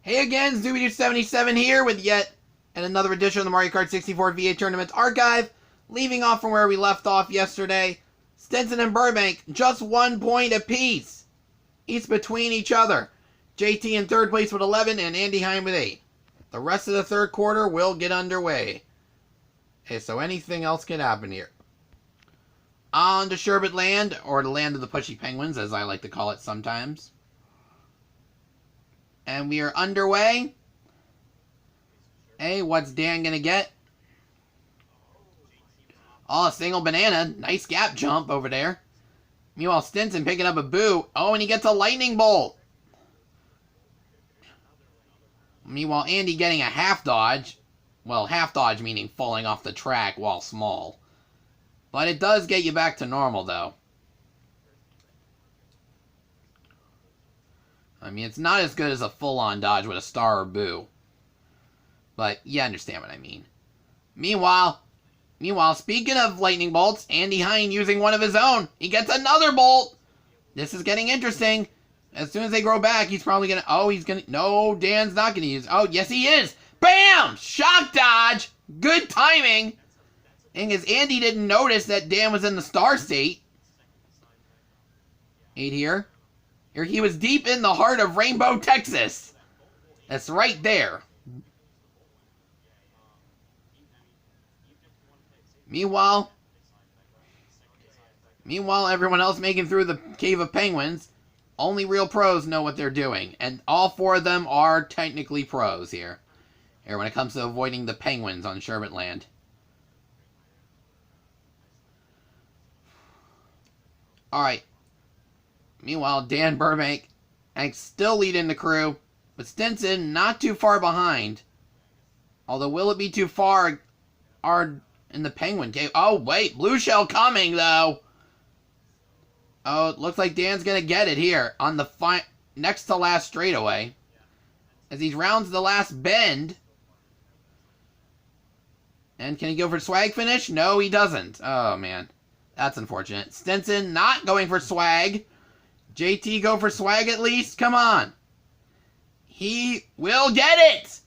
Hey again, Zooby77 here with yet another edition of the Mario Kart 64 V8 Tournaments Archive. Leaving off from where we left off yesterday, Stinson and Burbank just 1 point apiece. Each between each other. JT in third place with 11 and Andy Heim with 8. The rest of the third quarter will get underway. Okay, so anything else can happen here. On to Sherbet Land, or the land of the pushy penguins, as I like to call it sometimes. And we are underway. Hey, what's Dan gonna get? Oh, a single banana. Nice gap jump over there. Meanwhile, Stinson picking up a boo. Oh, and he gets a lightning bolt. Meanwhile, Andy getting a half dodge. Well, half dodge meaning falling off the track while small. But it does get you back to normal, though. I mean, it's not as good as a full-on dodge with a star or boo. But you understand what I mean. Meanwhile, speaking of lightning bolts, Andy Heim using one of his own. He gets another bolt. This is getting interesting. As soon as they grow back, he's probably going to... Oh, he's going to... No, Dan's not going to use... Oh, yes, he is. Bam! Shock dodge. Good timing. And as Andy didn't notice that Dan was in the star state. 8 here. Here he was deep in the heart of Rainbow, Texas. That's right there. Meanwhile, everyone else making through the Cave of Penguins. Only real pros know what they're doing. And all 4 of them are technically pros here. Here when it comes to avoiding the penguins on Sherbet Land. Alright. Meanwhile, Dan Burbank still leading the crew. But Stinson not too far behind. Although will it be too far are in the penguin cave? Oh wait, blue shell coming though. Oh, it looks like Dan's gonna get it here on the next to last straightaway. As he rounds the last bend. And can he go for swag finish? No, he doesn't. Oh man, that's unfortunate. Stinson not going for swag. JT go for swag at least? Come on. He will get it!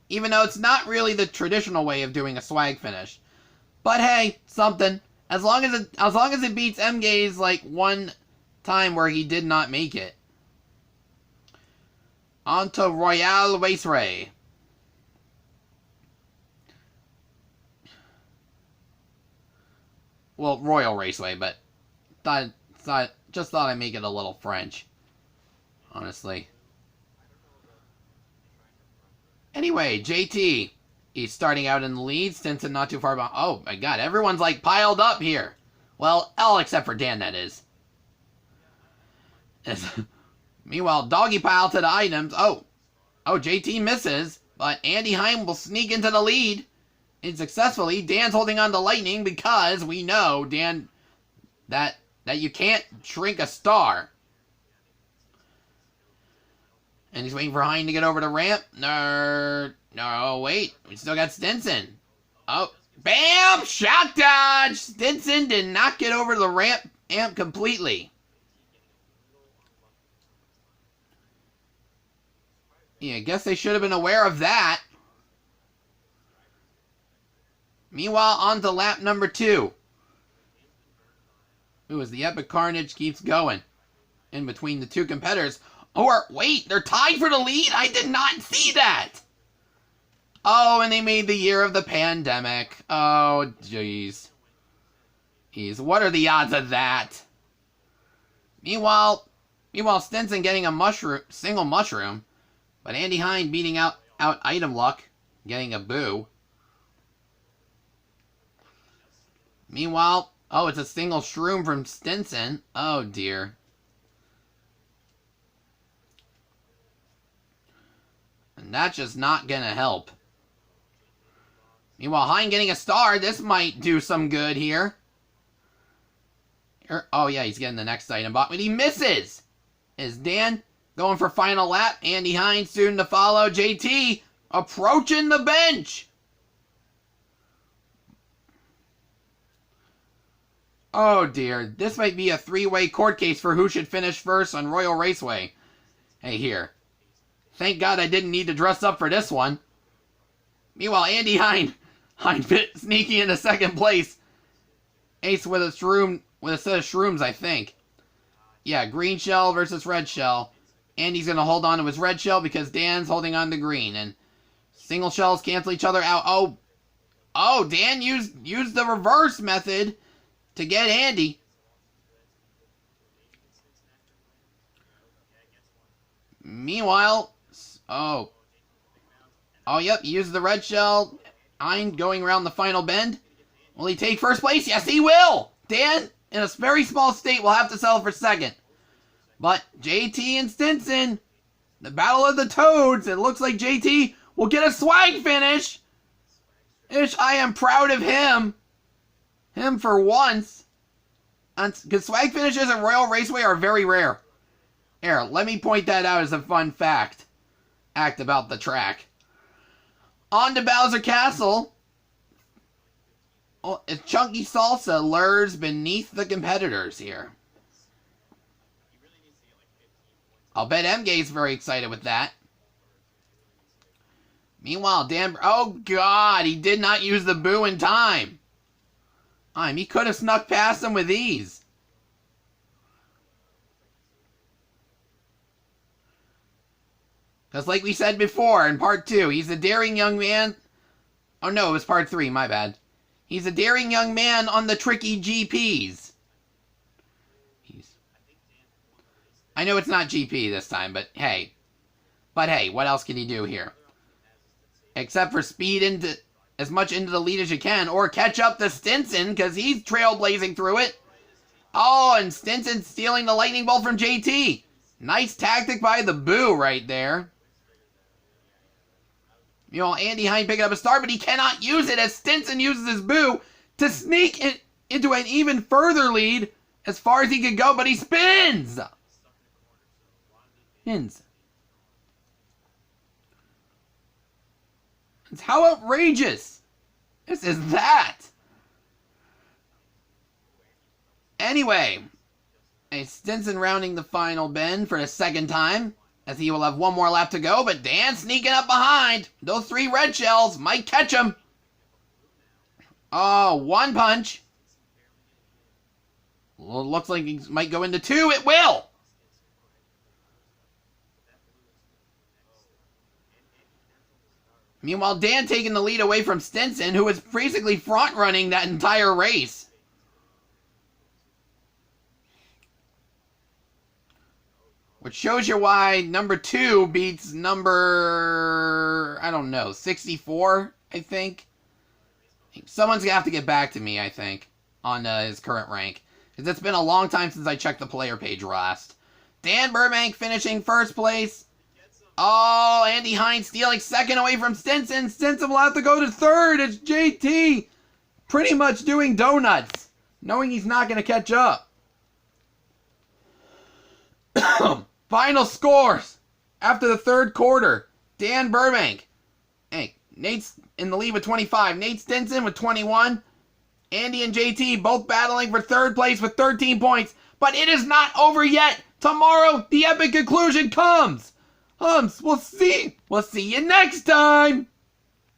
Even though it's not really the traditional way of doing a swag finish. But hey, something. As long as it beats MGay's like one time where he did not make it. On to Royale Raceway. Well, Royal Raceway, but just thought I'd make it a little French. Honestly. Anyway, JT. He's starting out in the lead. Stinson not too far behind. Oh my god, everyone's like piled up here. Well, all except for Dan, that is. Meanwhile, doggy pile to the items. Oh, JT misses. But Andy Heim will sneak into the lead. And successfully, Dan's holding on to lightning because we know, Dan, that you can't shrink a star. And he's waiting for Heim to get over the ramp. No, wait. We still got Stinson. Oh, bam! Shock dodge! Stinson did not get over the ramp completely. Yeah, I guess they should have been aware of that. Meanwhile, on to lap number 2. Ooh, as the epic carnage keeps going. In between the 2 competitors. Or, wait, they're tied for the lead? I did not see that! Oh, and they made the year of the pandemic. Oh, jeez. What are the odds of that? Meanwhile, Stinson getting a single mushroom. But Andy Heim beating out item luck, getting a boo. Meanwhile, oh, it's a single shroom from Stinson. Oh, dear. And that's just not gonna help. Meanwhile, Heim getting a star. This might do some good here. Oh, yeah, he's getting the next item bot, but he misses. Is Dan going for final lap? Andy Heim soon to follow. JT approaching the bench. Oh, dear. This might be a 3-way court case for who should finish first on Royal Raceway. Hey, here. Thank God I didn't need to dress up for this one. Meanwhile, Andy Hind sneaking into second place. Ace with a set of shrooms, I think. Yeah, green shell versus red shell. Andy's going to hold on to his red shell because Dan's holding on to green. And single shells cancel each other out. Oh, Dan used the reverse method to get Andy. Meanwhile, yep, he used the red shell. Hind going around the final bend. Will he take first place? Yes, he will! Dan, in a very small state, will have to settle for second. But JT and Stinson, the battle of the toads. It looks like JT will get a swag finish. I am proud of him. Him for once. Because swag finishes at Royal Raceway are very rare. Here, let me point that out as a fun fact about the track. On to Bowser Castle. Chunky Salsa lures beneath the competitors here. I'll bet MGay's very excited with that. Meanwhile, Dan... Oh, God! He did not use the boo in time. He could have snuck past him with ease. Because like we said before in part 2, he's a daring young man... Oh, no, it was part 3, my bad. He's a daring young man on the tricky GPs. I know it's not GP this time, but hey. What else can he do here? Except for speed as much into the lead as you can, or catch up to Stinson, because he's trailblazing through it. Oh, and Stinson stealing the lightning bolt from JT. Nice tactic by the boo right there. Andy Hind picking up a star, but he cannot use it as Stinson uses his boo to sneak into an even further lead as far as he could go, but he spins! How outrageous is that? Anyway, Stinson rounding the final bend for the second time, as he will have one more lap to go, but Dan sneaking up behind. Those 3 red shells might catch him. Oh, one punch. Well, it looks like he might go into 2. It will! Meanwhile, Dan taking the lead away from Stinson, who was basically front-running that entire race. Which shows you why number 2 beats number, 64, I think. Someone's going to have to get back to me, I think, on his current rank. Because it's been a long time since I checked the player page last. Dan Burbank finishing first place. Oh, Andy Hind stealing second away from Stinson. Stinson will have to go to third. It's JT pretty much doing donuts, knowing he's not going to catch up. Final scores after the third quarter. Dan Burbank. Hey, Nate's in the lead with 25. Nate Stinson with 21. Andy and JT both battling for third place with 13 points. But it is not over yet. Tomorrow, the epic conclusion comes. We'll see you next time.